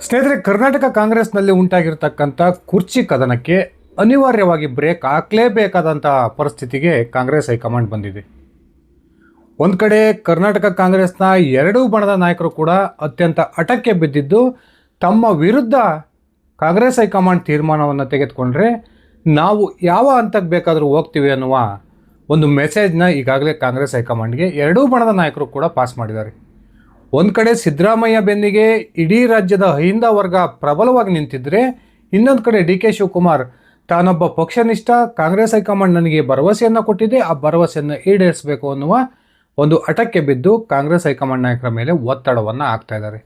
ಸ್ನೇಹಿತರೆ, ಕರ್ನಾಟಕ ಕಾಂಗ್ರೆಸ್ನಲ್ಲಿ ಉಂಟಾಗಿರ್ತಕ್ಕಂಥ ಕುರ್ಚಿ ಕದನಕ್ಕೆ ಅನಿವಾರ್ಯವಾಗಿ ಬ್ರೇಕ್ ಹಾಕಲೇಬೇಕಾದಂಥ ಪರಿಸ್ಥಿತಿಗೆ ಕಾಂಗ್ರೆಸ್ ಹೈಕಮಾಂಡ್ ಬಂದಿದೆ. ಒಂದು ಕಡೆ ಕರ್ನಾಟಕ ಕಾಂಗ್ರೆಸ್ನ ಎರಡೂ ಬಣದ ನಾಯಕರು ಕೂಡ ಅತ್ಯಂತ ಹಠಕ್ಕೆ ಬಿದ್ದಿದ್ದು ತಮ್ಮ ವಿರುದ್ಧ ಕಾಂಗ್ರೆಸ್ ಹೈಕಮಾಂಡ್ ತೀರ್ಮಾನವನ್ನು ತೆಗೆದುಕೊಂಡ್ರೆ ನಾವು ಯಾವ ಹಂತಕ್ಕೆ ಬೇಕಾದರೂ ಹೋಗ್ತೀವಿ ಅನ್ನುವ ಒಂದು ಮೆಸೇಜ್ನ ಈಗಾಗಲೇ ಕಾಂಗ್ರೆಸ್ ಹೈಕಮಾಂಡ್ಗೆ ಎರಡೂ ಬಣದ ನಾಯಕರು ಕೂಡ ಪಾಸ್ ಮಾಡಿದ್ದಾರೆ. ಒಂದು ಕಡೆ ಸಿದ್ದರಾಮಯ್ಯ ಬೆನ್ನಿಗೆ ಇಡೀ ರಾಜ್ಯದ ಅಹಿಂದ ವರ್ಗ ಪ್ರಬಲವಾಗಿ ನಿಂತಿದ್ದರೆ, ಇನ್ನೊಂದು ಕಡೆ ಡಿ ಕೆ ಶಿವಕುಮಾರ್ ತಾನೊಬ್ಬ ಪಕ್ಷನಿಷ್ಠ, ಕಾಂಗ್ರೆಸ್ ಹೈಕಮಾಂಡ್ ನನಗೆ ಭರವಸೆಯನ್ನು ಕೊಟ್ಟಿದೆ, ಆ ಭರವಸೆಯನ್ನು ಈಡೇರಿಸಬೇಕು ಅನ್ನುವ ಒಂದು ಹಠಕ್ಕೆ ಬಿದ್ದು ಕಾಂಗ್ರೆಸ್ ಹೈಕಮಾಂಡ್ ನಾಯಕರ ಮೇಲೆ ಒತ್ತಡವನ್ನು ಹಾಕ್ತಾ ಇದ್ದಾರೆ.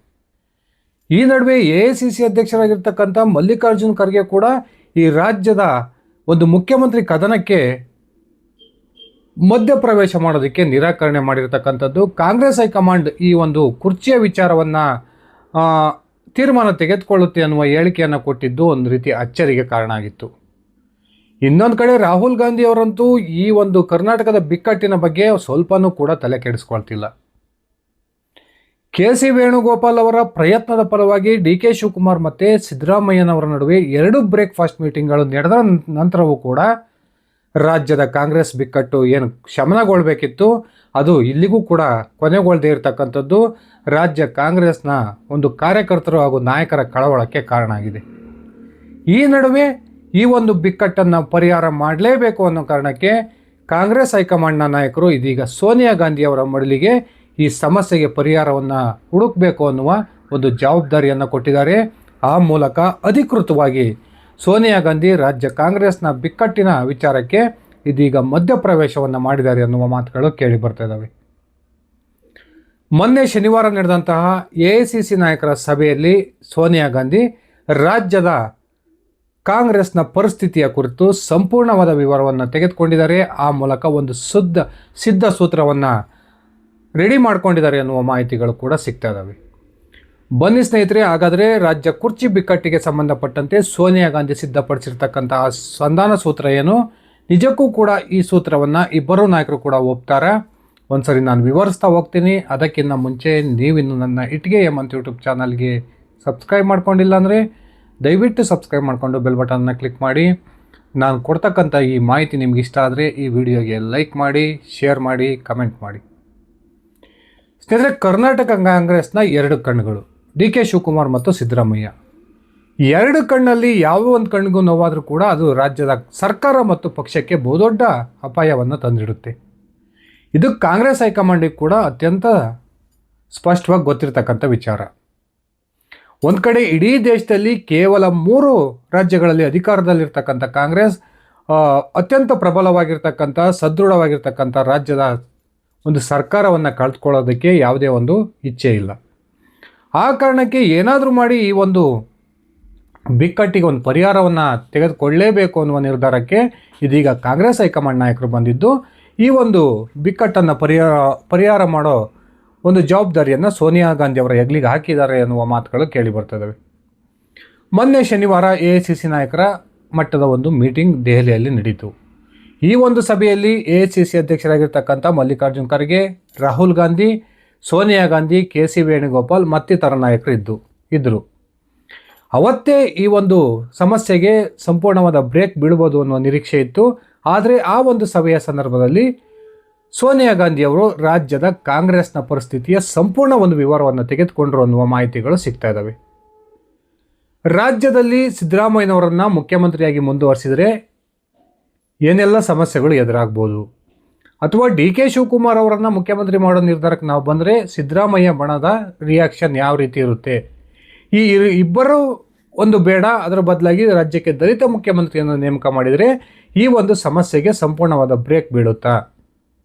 ಈ ನಡುವೆ AICC ಅಧ್ಯಕ್ಷರಾಗಿರ್ತಕ್ಕಂಥ ಮಲ್ಲಿಕಾರ್ಜುನ್ ಖರ್ಗೆ ಕೂಡ ಈ ರಾಜ್ಯದ ಒಂದು ಮುಖ್ಯಮಂತ್ರಿ ಕದನಕ್ಕೆ ಮಧ್ಯಪ್ರವೇಶ ಮಾಡೋದಕ್ಕೆ ನಿರಾಕರಣೆ ಮಾಡಿರ್ತಕ್ಕಂಥದ್ದು. ಕಾಂಗ್ರೆಸ್ ಹೈಕಮಾಂಡ್ ಈ ಒಂದು ಕುರ್ಚಿಯ ವಿಚಾರವನ್ನು ತೀರ್ಮಾನ ತೆಗೆದುಕೊಳ್ಳುತ್ತೆ ಅನ್ನುವ ಹೇಳಿಕೆಯನ್ನು ಕೊಟ್ಟಿದ್ದು ಒಂದು ರೀತಿ ಅಚ್ಚರಿಗೆ ಕಾರಣ ಆಗಿತ್ತು. ಇನ್ನೊಂದು ಕಡೆ ರಾಹುಲ್ ಗಾಂಧಿ ಅವರಂತೂ ಈ ಒಂದು ಕರ್ನಾಟಕದ ಬಿಕ್ಕಟ್ಟಿನ ಬಗ್ಗೆ ಸ್ವಲ್ಪನೂ ಕೂಡ ತಲೆ ಕೆಡಿಸ್ಕೊಳ್ತಿಲ್ಲ. KC ವೇಣುಗೋಪಾಲ್ ಅವರ ಪ್ರಯತ್ನದ ಫಲವಾಗಿ ಡಿ ಕೆ ಶಿವಕುಮಾರ್ ಮತ್ತು ಸಿದ್ದರಾಮಯ್ಯನವರ ನಡುವೆ 2 ಬ್ರೇಕ್ಫಾಸ್ಟ್ ಮೀಟಿಂಗ್ಗಳು ನಡೆದ ನಂತರವೂ ಕೂಡ ರಾಜ್ಯದ ಕಾಂಗ್ರೆಸ್ ಬಿಕ್ಕಟ್ಟು ಏನು ಶಮನಗೊಳ್ಬೇಕಿತ್ತು ಅದು ಇಲ್ಲಿಗೂ ಕೂಡ ಕೊನೆಗೊಳ್ಳದೇ ಇರತಕ್ಕಂಥದ್ದು ರಾಜ್ಯ ಕಾಂಗ್ರೆಸ್ನ ಒಂದು ಕಾರ್ಯಕರ್ತರು ಹಾಗೂ ನಾಯಕರ ಕಳವಳಕ್ಕೆ ಕಾರಣ ಆಗಿದೆ. ಈ ನಡುವೆ ಈ ಒಂದು ಬಿಕ್ಕಟ್ಟನ್ನು ಪರಿಹಾರ ಮಾಡಲೇಬೇಕು ಅನ್ನೋ ಕಾರಣಕ್ಕೆ ಕಾಂಗ್ರೆಸ್ ಹೈಕಮಾಂಡ್ನ ನಾಯಕರು ಇದೀಗ ಸೋನಿಯಾ ಗಾಂಧಿ ಅವರ ಮಡಲಿಗೆ ಈ ಸಮಸ್ಯೆಗೆ ಪರಿಹಾರವನ್ನು ಹುಡುಕಬೇಕು ಅನ್ನುವ ಒಂದು ಜವಾಬ್ದಾರಿಯನ್ನು ಕೊಟ್ಟಿದ್ದಾರೆ. ಆ ಮೂಲಕ ಅಧಿಕೃತವಾಗಿ ಸೋನಿಯಾ ಗಾಂಧಿ ರಾಜ್ಯ ಕಾಂಗ್ರೆಸ್ನ ಬಿಕ್ಕಟ್ಟಿನ ವಿಚಾರಕ್ಕೆ ಇದೀಗ ಮಧ್ಯಪ್ರವೇಶವನ್ನು ಮಾಡಿದ್ದಾರೆ ಅನ್ನುವ ಮಾತುಗಳು ಕೇಳಿ ಬರ್ತಾ ಇದ್ದಾವೆ. ಮೊನ್ನೆ ಶನಿವಾರ ನಡೆದಂತಹ AICC ನಾಯಕರ ಸಭೆಯಲ್ಲಿ ಸೋನಿಯಾ ಗಾಂಧಿ ರಾಜ್ಯದ ಕಾಂಗ್ರೆಸ್ನ ಪರಿಸ್ಥಿತಿಯ ಕುರಿತು ಸಂಪೂರ್ಣವಾದ ವಿವರವನ್ನು ತೆಗೆದುಕೊಂಡಿದ್ದಾರೆ. ಆ ಮೂಲಕ ಒಂದು ಸಿದ್ಧ ಸೂತ್ರವನ್ನು ರೆಡಿ ಮಾಡ್ಕೊಂಡಿದ್ದಾರೆ ಅನ್ನುವ ಮಾಹಿತಿಗಳು ಕೂಡ ಸಿಗ್ತಾ ಇದ್ದಾವೆ. ಬನ್ನಿ ಸ್ನೇಹಿತರೆ, ಹಾಗಾದರೆ ರಾಜ್ಯ ಕುರ್ಚಿ ಬಿಕ್ಕಟ್ಟಿಗೆ ಸಂಬಂಧಪಟ್ಟಂತೆ ಸೋನಿಯಾ ಗಾಂಧಿ ಸಿದ್ಧಪಡಿಸಿರ್ತಕ್ಕಂತಹ ಸಂಧಾನ ಸೂತ್ರ ಏನು, ನಿಜಕ್ಕೂ ಕೂಡ ಈ ಸೂತ್ರವನ್ನು ಇಬ್ಬರು ನಾಯಕರು ಕೂಡ ಒಪ್ತಾರೆ. ಒಂದ್ಸರಿ ನಾನು ವಿವರಿಸ್ತಾ ಹೋಗ್ತೀನಿ. ಅದಕ್ಕಿಂತ ಮುಂಚೆ ನೀವಿನ್ನು ನನ್ನ ಇಟ್ಗೆ ಅಂತ ಯೂಟ್ಯೂಬ್ ಚಾನಲ್ಗೆ ಸಬ್ಸ್ಕ್ರೈಬ್ ಮಾಡ್ಕೊಂಡಿಲ್ಲ ಅಂದರೆ ದಯವಿಟ್ಟು ಸಬ್ಸ್ಕ್ರೈಬ್ ಮಾಡಿಕೊಂಡು ಬೆಲ್ ಬಟನ್ನ ಕ್ಲಿಕ್ ಮಾಡಿ. ನಾನು ಕೊಡ್ತಕ್ಕಂಥ ಈ ಮಾಹಿತಿ ನಿಮ್ಗೆ ಇಷ್ಟ ಆದರೆ ಈ ವಿಡಿಯೋಗೆ ಲೈಕ್ ಮಾಡಿ, ಶೇರ್ ಮಾಡಿ, ಕಮೆಂಟ್ ಮಾಡಿ. ಸ್ನೇಹಿತರೆ, ಕರ್ನಾಟಕ ಕಾಂಗ್ರೆಸ್ನ 2 ಕಣ್ಣುಗಳು ಡಿ ಕೆ ಶಿವಕುಮಾರ್ ಮತ್ತು ಸಿದ್ದರಾಮಯ್ಯ. 2 ಕಣ್ಣಲ್ಲಿ ಯಾವ ಒಂದು ಕಣ್ಣಿಗೂ ನೋವಾದರೂ ಕೂಡ ಅದು ರಾಜ್ಯದ ಸರ್ಕಾರ ಮತ್ತು ಪಕ್ಷಕ್ಕೆ ಬಹುದೊಡ್ಡ ಅಪಾಯವನ್ನು ತಂದಿಡುತ್ತೆ. ಇದು ಕಾಂಗ್ರೆಸ್ ಹೈಕಮಾಂಡಿಗೆ ಕೂಡ ಅತ್ಯಂತ ಸ್ಪಷ್ಟವಾಗಿ ಗೊತ್ತಿರತಕ್ಕಂಥ ವಿಚಾರ. ಒಂದು ಕಡೆ ಇಡೀ ದೇಶದಲ್ಲಿ ಕೇವಲ 3 ರಾಜ್ಯಗಳಲ್ಲಿ ಅಧಿಕಾರದಲ್ಲಿರ್ತಕ್ಕಂಥ ಕಾಂಗ್ರೆಸ್ ಅತ್ಯಂತ ಪ್ರಬಲವಾಗಿರ್ತಕ್ಕಂಥ ಸದೃಢವಾಗಿರ್ತಕ್ಕಂಥ ರಾಜ್ಯದ ಒಂದು ಸರ್ಕಾರವನ್ನು ಕಳೆದುಕೊಳ್ಳೋದಕ್ಕೆ ಯಾವುದೇ ಒಂದು ಇಚ್ಛೆ ಇಲ್ಲ. ಆ ಕಾರಣಕ್ಕೆ ಏನಾದರೂ ಮಾಡಿ ಈ ಒಂದು ಬಿಕ್ಕಟ್ಟಿಗೆ ಒಂದು ಪರಿಹಾರವನ್ನು ತೆಗೆದುಕೊಳ್ಳಲೇಬೇಕು ಅನ್ನುವ ನಿರ್ಧಾರಕ್ಕೆ ಇದೀಗ ಕಾಂಗ್ರೆಸ್ ಹೈಕಮಾಂಡ್ ನಾಯಕರು ಬಂದಿದ್ದು ಈ ಒಂದು ಬಿಕ್ಕಟ್ಟನ್ನು ಪರಿಹಾರ ಮಾಡೋ ಒಂದು ಜವಾಬ್ದಾರಿಯನ್ನು ಸೋನಿಯಾ ಗಾಂಧಿ ಅವರ ಹೆಗಲಿಗೆ ಹಾಕಿದ್ದಾರೆ ಅನ್ನುವ ಮಾತುಗಳು ಕೇಳಿ ಬರ್ತದವೆ. ಮೊನ್ನೆ ಶನಿವಾರ AICC ನಾಯಕರ ಮಟ್ಟದ ಒಂದು ಮೀಟಿಂಗ್ ದೆಹಲಿಯಲ್ಲಿ ನಡೀತು. ಈ ಒಂದು ಸಭೆಯಲ್ಲಿ AICC ಅಧ್ಯಕ್ಷರಾಗಿರ್ತಕ್ಕಂಥ ಮಲ್ಲಿಕಾರ್ಜುನ್ ಖರ್ಗೆ, ರಾಹುಲ್ ಗಾಂಧಿ, ಸೋನಿಯಾ ಗಾಂಧಿ, KC ವೇಣುಗೋಪಾಲ್ ಮತ್ತಿತರ ನಾಯಕರು ಇದ್ದರು. ಅವತ್ತೇ ಈ ಒಂದು ಸಮಸ್ಯೆಗೆ ಸಂಪೂರ್ಣವಾದ ಬ್ರೇಕ್ ಬೀಳ್ಬೋದು ಅನ್ನೋ ನಿರೀಕ್ಷೆ ಇತ್ತು. ಆದರೆ ಆ ಒಂದು ಸಭೆಯ ಸಂದರ್ಭದಲ್ಲಿ ಸೋನಿಯಾ ಗಾಂಧಿ ಅವರು ರಾಜ್ಯದ ಕಾಂಗ್ರೆಸ್ನ ಪರಿಸ್ಥಿತಿಯ ಸಂಪೂರ್ಣ ಒಂದು ವಿವರವನ್ನು ತೆಗೆದುಕೊಂಡರು ಅನ್ನುವ ಮಾಹಿತಿಗಳು ಸಿಗ್ತಾ ಇದ್ದಾವೆ. ರಾಜ್ಯದಲ್ಲಿ ಸಿದ್ದರಾಮಯ್ಯನವರನ್ನು ಮುಖ್ಯಮಂತ್ರಿಯಾಗಿ ಮುಂದುವರಿಸಿದರೆ ಏನೆಲ್ಲ ಸಮಸ್ಯೆಗಳು ಎದುರಾಗ್ಬೋದು, ಅಥವಾ ಡಿ ಕೆ ಶಿವಕುಮಾರ್ ಅವರನ್ನು ಮುಖ್ಯಮಂತ್ರಿ ಮಾಡೋ ನಿರ್ಧಾರಕ್ಕೆ ನಾವು ಬಂದರೆ ಸಿದ್ದರಾಮಯ್ಯ ಬಣದ ರಿಯಾಕ್ಷನ್ ಯಾವ ರೀತಿ ಇರುತ್ತೆ, ಈ ಇಬ್ಬರು ಒಂದು ಬೇಡ, ಅದರ ಬದಲಾಗಿ ರಾಜ್ಯಕ್ಕೆ ದಲಿತ ಮುಖ್ಯಮಂತ್ರಿಯನ್ನು ನೇಮಕ ಮಾಡಿದರೆ ಈ ಒಂದು ಸಮಸ್ಯೆಗೆ ಸಂಪೂರ್ಣವಾದ ಬ್ರೇಕ್ ಬೀಳುತ್ತಾ,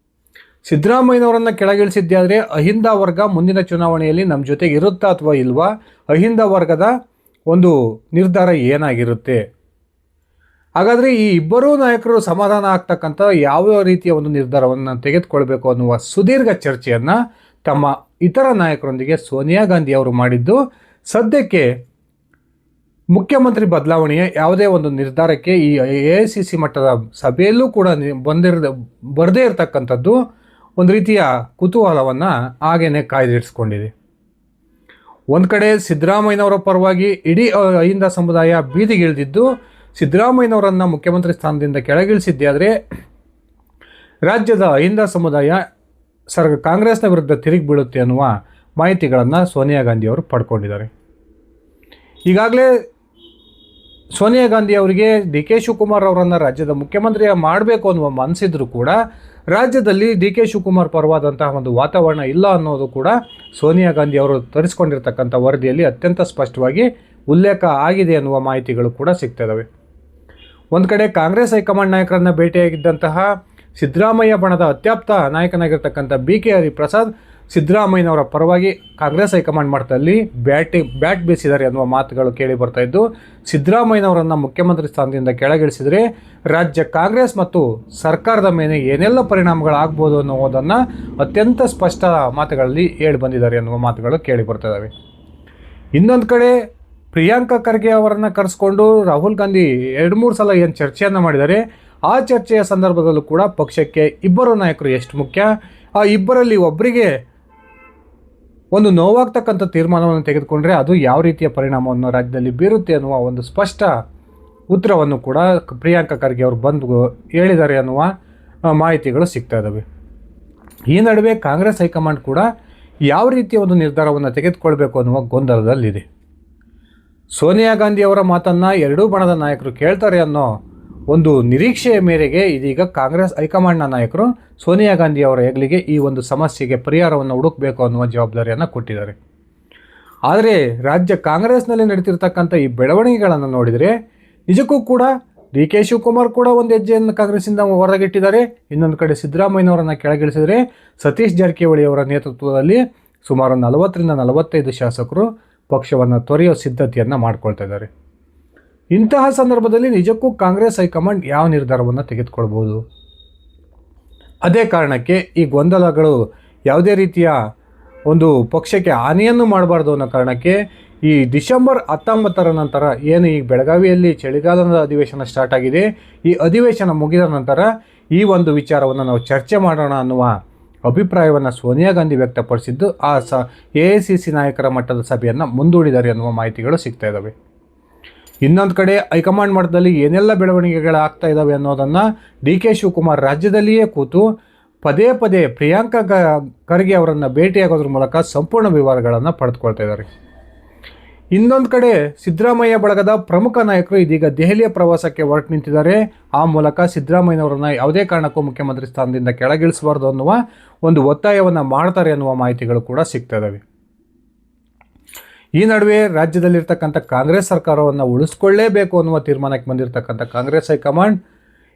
ಸಿದ್ದರಾಮಯ್ಯನವರನ್ನು ಕೆಳಗಿಳಿಸಿದ್ದಾದರೆ ಅಹಿಂದ ವರ್ಗ ಮುಂದಿನ ಚುನಾವಣೆಯಲ್ಲಿ ನಮ್ಮ ಜೊತೆಗೆ ಇರುತ್ತಾ ಅಥವಾ ಇಲ್ವಾ, ಅಹಿಂದ ವರ್ಗದ ಒಂದು ನಿರ್ಧಾರ ಏನಾಗಿರುತ್ತೆ. ಹಾಗಾದರೆ ಈ ಇಬ್ಬರೂ ನಾಯಕರು ಸಮಾಧಾನ ಆಗ್ತಕ್ಕಂಥ ಯಾವ ರೀತಿಯ ಒಂದು ನಿರ್ಧಾರವನ್ನು ತೆಗೆದುಕೊಳ್ಬೇಕು ಅನ್ನುವ ಸುದೀರ್ಘ ಚರ್ಚೆಯನ್ನು ತಮ್ಮ ಇತರ ನಾಯಕರೊಂದಿಗೆ ಸೋನಿಯಾ ಗಾಂಧಿ ಅವರು ಮಾಡಿದ್ದು ಸದ್ಯಕ್ಕೆ ಮುಖ್ಯಮಂತ್ರಿ ಬದಲಾವಣೆಯ ಯಾವುದೇ ಒಂದು ನಿರ್ಧಾರಕ್ಕೆ ಈ AICC ಮಟ್ಟದ ಸಭೆಯಲ್ಲೂ ಕೂಡ ಬರದೇ ಇರತಕ್ಕಂಥದ್ದು ಒಂದು ರೀತಿಯ ಕುತೂಹಲವನ್ನು ಹಾಗೇನೆ ಕಾಯ್ದಿರಿಸ್ಕೊಂಡಿದೆ. ಒಂದು ಕಡೆ ಸಿದ್ದರಾಮಯ್ಯನವರ ಪರವಾಗಿ ಇಡೀ ಅಹಿಂದ ಸಮುದಾಯ ಬೀದಿಗಿಳಿದಿದ್ದು ಸಿದ್ದರಾಮಯ್ಯನವರನ್ನು ಮುಖ್ಯಮಂತ್ರಿ ಸ್ಥಾನದಿಂದ ಕೆಳಗಿಳಿಸಿದ್ದೇ ಆದರೆ ರಾಜ್ಯದ ಅಹಿಂದ ಸಮುದಾಯ ಕಾಂಗ್ರೆಸ್ನ ವಿರುದ್ಧ ತಿರುಗಿ ಬೀಳುತ್ತೆ ಅನ್ನುವ ಮಾಹಿತಿಗಳನ್ನು ಸೋನಿಯಾ ಗಾಂಧಿಯವರು ಪಡ್ಕೊಂಡಿದ್ದಾರೆ. ಈಗಾಗಲೇ ಸೋನಿಯಾ ಗಾಂಧಿ ಅವರಿಗೆ ಡಿ ಕೆ ಶಿವಕುಮಾರ್ ಅವರನ್ನು ರಾಜ್ಯದ ಮುಖ್ಯಮಂತ್ರಿ ಮಾಡಬೇಕು ಅನ್ನುವ ಮನಸ್ಸಿದ್ರೂ ಕೂಡ ರಾಜ್ಯದಲ್ಲಿ ಡಿ ಕೆ ಶಿವಕುಮಾರ್ ಪರವಾದಂತಹ ಒಂದು ವಾತಾವರಣ ಇಲ್ಲ ಅನ್ನೋದು ಕೂಡ ಸೋನಿಯಾ ಗಾಂಧಿ ಅವರು ತರಿಸಿಕೊಂಡಿರ್ತಕ್ಕಂಥ ವರದಿಯಲ್ಲಿ ಅತ್ಯಂತ ಸ್ಪಷ್ಟವಾಗಿ ಉಲ್ಲೇಖ ಆಗಿದೆ ಅನ್ನುವ ಮಾಹಿತಿಗಳು ಕೂಡ ಸಿಗ್ತಿದ್ದಾವೆ. ಒಂದು ಕಡೆ ಕಾಂಗ್ರೆಸ್ ಹೈಕಮಾಂಡ್ ನಾಯಕರನ್ನು ಭೇಟಿಯಾಗಿದ್ದಂತಹ ಸಿದ್ದರಾಮಯ್ಯ ಬಣದ ಅತ್ಯಾಪ್ತ ನಾಯಕನಾಗಿರ್ತಕ್ಕಂಥ ಬಿ ಕೆ ಹರಿಪ್ರಸಾದ್ ಸಿದ್ದರಾಮಯ್ಯನವರ ಪರವಾಗಿ ಕಾಂಗ್ರೆಸ್ ಹೈಕಮಾಂಡ್ ಮಟ್ಟದಲ್ಲಿ ಬ್ಯಾಟ್ ಬೀಸಿದ್ದಾರೆ ಅನ್ನುವ ಮಾತುಗಳು ಕೇಳಿ ಬರ್ತಾ ಇದ್ದು, ಸಿದ್ದರಾಮಯ್ಯನವರನ್ನು ಮುಖ್ಯಮಂತ್ರಿ ಸ್ಥಾನದಿಂದ ಕೆಳಗಿಳಿಸಿದರೆ ರಾಜ್ಯ ಕಾಂಗ್ರೆಸ್ ಮತ್ತು ಸರ್ಕಾರದ ಮೇಲೆ ಏನೆಲ್ಲ ಪರಿಣಾಮಗಳಾಗ್ಬೋದು ಅನ್ನೋದನ್ನು ಅತ್ಯಂತ ಸ್ಪಷ್ಟ ಮಾತುಗಳಲ್ಲಿ ಹೇಳಿ ಬಂದಿದ್ದಾರೆ ಅನ್ನುವ ಮಾತುಗಳು ಕೇಳಿ ಬರ್ತಾ ಇದ್ದಾವೆ. ಇನ್ನೊಂದು ಕಡೆ ಪ್ರಿಯಾಂಕಾ ಖರ್ಗೆ ಅವರನ್ನು ಕರೆಸ್ಕೊಂಡು ರಾಹುಲ್ ಗಾಂಧಿ 2-3 ಸಲ ಏನು ಚರ್ಚೆಯನ್ನು ಮಾಡಿದ್ದಾರೆ, ಆ ಚರ್ಚೆಯ ಸಂದರ್ಭದಲ್ಲೂ ಕೂಡ ಪಕ್ಷಕ್ಕೆ ಇಬ್ಬರು ನಾಯಕರು ಎಷ್ಟು ಮುಖ್ಯ, ಆ ಇಬ್ಬರಲ್ಲಿ ಒಬ್ಬರಿಗೆ ಒಂದು ನೋವಾಗ್ತಕ್ಕಂಥ ತೀರ್ಮಾನವನ್ನು ತೆಗೆದುಕೊಂಡ್ರೆ ಅದು ಯಾವ ರೀತಿಯ ಪರಿಣಾಮವನ್ನು ರಾಜ್ಯದಲ್ಲಿ ಬೀರುತ್ತೆ ಅನ್ನುವ ಒಂದು ಸ್ಪಷ್ಟ ಉತ್ತರವನ್ನು ಕೂಡ ಪ್ರಿಯಾಂಕಾ ಖರ್ಗೆ ಅವರು ಬಂದು ಹೇಳಿದ್ದಾರೆ ಅನ್ನುವ ಮಾಹಿತಿಗಳು ಸಿಗ್ತಾ ಇದ್ದಾವೆ. ಈ ನಡುವೆ ಕಾಂಗ್ರೆಸ್ ಹೈಕಮಾಂಡ್ ಕೂಡ ಯಾವ ರೀತಿಯ ಒಂದು ನಿರ್ಧಾರವನ್ನು ತೆಗೆದುಕೊಳ್ಬೇಕು ಅನ್ನುವ ಗೊಂದಲದಲ್ಲಿದೆ. ಸೋನಿಯಾ ಗಾಂಧಿ ಅವರ ಮಾತನ್ನು ಎರಡೂ ಬಣದ ನಾಯಕರು ಕೇಳ್ತಾರೆ ಅನ್ನೋ ಒಂದು ನಿರೀಕ್ಷೆಯ ಮೇರೆಗೆ ಇದೀಗ ಕಾಂಗ್ರೆಸ್ ಹೈಕಮಾಂಡ್ನ ನಾಯಕರು ಸೋನಿಯಾ ಗಾಂಧಿ ಅವರ ಹೆಗಲಿಗೆ ಈ ಒಂದು ಸಮಸ್ಯೆಗೆ ಪರಿಹಾರವನ್ನು ಹುಡುಕಬೇಕು ಅನ್ನುವ ಜವಾಬ್ದಾರಿಯನ್ನು ಕೊಟ್ಟಿದ್ದಾರೆ. ಆದರೆ ರಾಜ್ಯ ಕಾಂಗ್ರೆಸ್ನಲ್ಲಿ ನಡೀತಿರ್ತಕ್ಕಂಥ ಈ ಬೆಳವಣಿಗೆಗಳನ್ನು ನೋಡಿದರೆ ನಿಜಕ್ಕೂ ಕೂಡ ಡಿ ಕೆ ಶಿವಕುಮಾರ್ ಕೂಡ ಒಂದು ಹೆಜ್ಜೆಯನ್ನು ಕಾಂಗ್ರೆಸ್ಸಿಂದ ಹೊರಗಿಟ್ಟಿದ್ದಾರೆ. ಇನ್ನೊಂದು ಕಡೆ ಸಿದ್ದರಾಮಯ್ಯನವರನ್ನು ಕೆಳಗಿಳಿಸಿದರೆ ಸತೀಶ್ ಜಾರಕಿಹೊಳಿ ಅವರ ನೇತೃತ್ವದಲ್ಲಿ ಸುಮಾರು 40-45 ಶಾಸಕರು ಪಕ್ಷವನ್ನು ತೊರೆಯೋ ಸಿದ್ಧತೆಯನ್ನು ಮಾಡ್ಕೊಳ್ತಾ ಇದ್ದಾರೆ. ಇಂತಹ ಸಂದರ್ಭದಲ್ಲಿ ನಿಜಕ್ಕೂ ಕಾಂಗ್ರೆಸ್ ಹೈಕಮಾಂಡ್ ಯಾವ ನಿರ್ಧಾರವನ್ನು ತೆಗೆದುಕೊಳ್ಬೋದು? ಅದೇ ಕಾರಣಕ್ಕೆ ಈ ಗೊಂದಲಗಳು ಯಾವುದೇ ರೀತಿಯ ಒಂದು ಪಕ್ಷಕ್ಕೆ ಹಾನಿಯನ್ನು ಮಾಡಬಾರ್ದು ಅನ್ನೋ ಕಾರಣಕ್ಕೆ ಈ ಡಿಸೆಂಬರ್ 19 ನಂತರ ಏನು ಈ ಬೆಳಗಾವಿಯಲ್ಲಿ ಚಳಿಗಾಲದ ಅಧಿವೇಶನ ಸ್ಟಾರ್ಟ್ ಆಗಿದೆ, ಈ ಅಧಿವೇಶನ ಮುಗಿದ ನಂತರ ಈ ಒಂದು ವಿಚಾರವನ್ನು ನಾವು ಚರ್ಚೆ ಮಾಡೋಣ ಅನ್ನುವ ಅಭಿಪ್ರಾಯವನ್ನು ಸೋನಿಯಾ ಗಾಂಧಿ ವ್ಯಕ್ತಪಡಿಸಿದ್ದು AICC ನಾಯಕರ ಮಟ್ಟದ ಸಭೆಯನ್ನು ಮುಂದೂಡಿದ್ದಾರೆ ಅನ್ನುವ ಮಾಹಿತಿಗಳು ಸಿಗ್ತಾ ಇದ್ದಾವೆ. ಇನ್ನೊಂದು ಕಡೆ ಹೈಕಮಾಂಡ್ ಮಟ್ಟದಲ್ಲಿ ಏನೆಲ್ಲ ಬೆಳವಣಿಗೆಗಳಾಗ್ತಾ ಇದ್ದಾವೆ ಅನ್ನೋದನ್ನು ಡಿ ಕೆ ಶಿವಕುಮಾರ್ ರಾಜ್ಯದಲ್ಲಿಯೇ ಕೂತು ಪದೇ ಪದೇ ಪ್ರಿಯಾಂಕಾ ಖರ್ಗೆ ಅವರನ್ನು ಭೇಟಿಯಾಗೋದ್ರ ಮೂಲಕ ಸಂಪೂರ್ಣ ವಿವರಗಳನ್ನು ಪಡೆದುಕೊಳ್ತಾ ಇದ್ದಾರೆ. ಇನ್ನೊಂದು ಕಡೆ ಸಿದ್ದರಾಮಯ್ಯ ಬಳಗದ ಪ್ರಮುಖ ನಾಯಕರು ಇದೀಗ ದೆಹಲಿಯ ಪ್ರವಾಸಕ್ಕೆ ಹೊರಟು ನಿಂತಿದ್ದಾರೆ. ಆ ಮೂಲಕ ಸಿದ್ದರಾಮಯ್ಯನವರನ್ನು ಯಾವುದೇ ಕಾರಣಕ್ಕೂ ಮುಖ್ಯಮಂತ್ರಿ ಸ್ಥಾನದಿಂದ ಕೆಳಗಿಳಿಸಬಾರ್ದು ಅನ್ನುವ ಒಂದು ಒತ್ತಾಯವನ್ನು ಮಾಡ್ತಾರೆ ಅನ್ನುವ ಮಾಹಿತಿಗಳು ಕೂಡ ಸಿಗ್ತಾ ಇದ್ದಾವೆ. ಈ ನಡುವೆ ರಾಜ್ಯದಲ್ಲಿರ್ತಕ್ಕಂಥ ಕಾಂಗ್ರೆಸ್ ಸರ್ಕಾರವನ್ನು ಉಳಿಸ್ಕೊಳ್ಳೇಬೇಕು ಅನ್ನುವ ತೀರ್ಮಾನಕ್ಕೆ ಬಂದಿರತಕ್ಕಂಥ ಕಾಂಗ್ರೆಸ್ ಹೈಕಮಾಂಡ್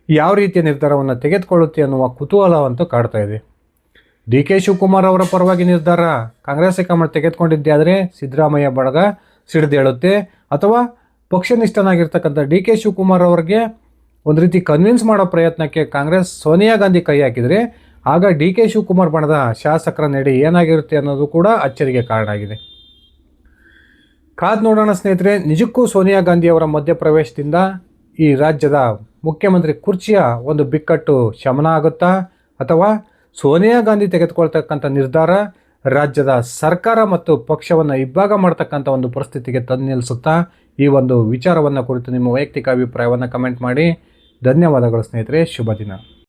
ಯಾವ ರೀತಿಯ ನಿರ್ಧಾರವನ್ನು ತೆಗೆದುಕೊಳ್ಳುತ್ತೆ ಅನ್ನುವ ಕುತೂಹಲವಂತೂ ಕಾಡ್ತಾ ಇದೆ. ಡಿ ಕೆ ಶಿವಕುಮಾರ್ ಅವರ ಪರವಾಗಿ ನಿರ್ಧಾರ ಕಾಂಗ್ರೆಸ್ ಹೈಕಮಾಂಡ್ ತೆಗೆದುಕೊಂಡಿದ್ದೇ ಆದರೆ ಸಿದ್ದರಾಮಯ್ಯ ಬಳಗ ಸಿಡಿದೇಳುತ್ತೆ, ಅಥವಾ ಪಕ್ಷನಿಷ್ಠನಾಗಿರ್ತಕ್ಕಂಥ ಡಿ ಕೆ ಶಿವಕುಮಾರ್ ಅವರಿಗೆ ಒಂದು ರೀತಿ ಕನ್ವಿನ್ಸ್ ಮಾಡೋ ಪ್ರಯತ್ನಕ್ಕೆ ಕಾಂಗ್ರೆಸ್ ಸೋನಿಯಾ ಗಾಂಧಿ ಕೈ ಹಾಕಿದರೆ ಆಗ ಡಿ ಕೆ ಶಿವಕುಮಾರ್ ಬಣದ ಶಾಸಕರ ನಡೆ ಏನಾಗಿರುತ್ತೆ ಅನ್ನೋದು ಕೂಡ ಅಚ್ಚರಿಗೆ ಕಾರಣ ಆಗಿದೆ. ಕಾದ್ ನೋಡೋಣ ಸ್ನೇಹಿತರೆ, ನಿಜಕ್ಕೂ ಸೋನಿಯಾ ಗಾಂಧಿ ಅವರ ಮಧ್ಯಪ್ರವೇಶದಿಂದ ಈ ರಾಜ್ಯದ ಮುಖ್ಯಮಂತ್ರಿ ಕುರ್ಚಿಯ ಒಂದು ಬಿಕ್ಕಟ್ಟು ಶಮನ ಆಗುತ್ತಾ, ಅಥವಾ ಸೋನಿಯಾ ಗಾಂಧಿ ತೆಗೆದುಕೊಳ್ತಕ್ಕಂಥ ನಿರ್ಧಾರ ರಾಜ್ಯದ ಸರ್ಕಾರ ಮತ್ತು ಪಕ್ಷವನ್ನು ಇಬ್ಬಾಗ ಮಾಡ್ತಕ್ಕಂಥ ಒಂದು ಪರಿಸ್ಥಿತಿಗೆ ತಂದು ನಿಲ್ಲಿಸುತ್ತಾ? ಈ ಒಂದು ವಿಚಾರವನ್ನು ಕುರಿತು ನಿಮ್ಮ ವೈಯಕ್ತಿಕ ಅಭಿಪ್ರಾಯವನ್ನು ಕಮೆಂಟ್ ಮಾಡಿ. ಧನ್ಯವಾದಗಳು ಸ್ನೇಹಿತರೆ, ಶುಭ ದಿನ.